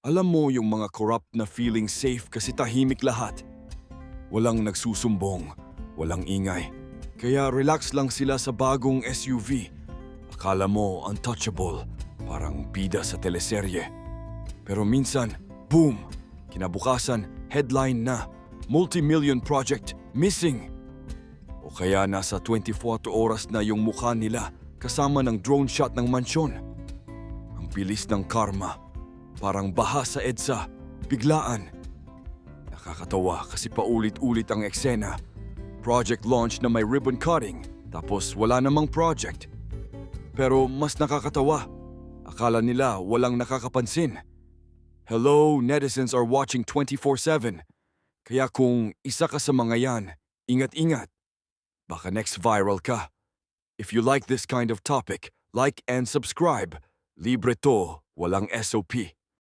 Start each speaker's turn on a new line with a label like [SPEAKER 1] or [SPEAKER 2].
[SPEAKER 1] Alam mo yung mga corrupt na feeling safe kasi tahimik lahat. Walang nagsusumbong, walang ingay. Kaya relax lang sila sa bagong SUV. Akala mo untouchable, parang bida sa teleserye. Pero minsan, boom! Kinabukasan, headline na, multi-million project missing. O kaya nasa 24 oras na yung mukha nila kasama ng drone shot ng mansyon. Ang bilis ng karma, parang baha sa EDSA, biglaan. Nakakatawa kasi paulit-ulit ang eksena. Project launch na may ribbon cutting, tapos wala namang project. Pero mas nakakatawa, akala nila walang nakakapansin. Hello, netizens are watching 24/7. Kaya kung isa ka sa mga yan, ingat-ingat. Baka next viral ka. If you like this kind of topic, like and subscribe. Libre to, walang SOP.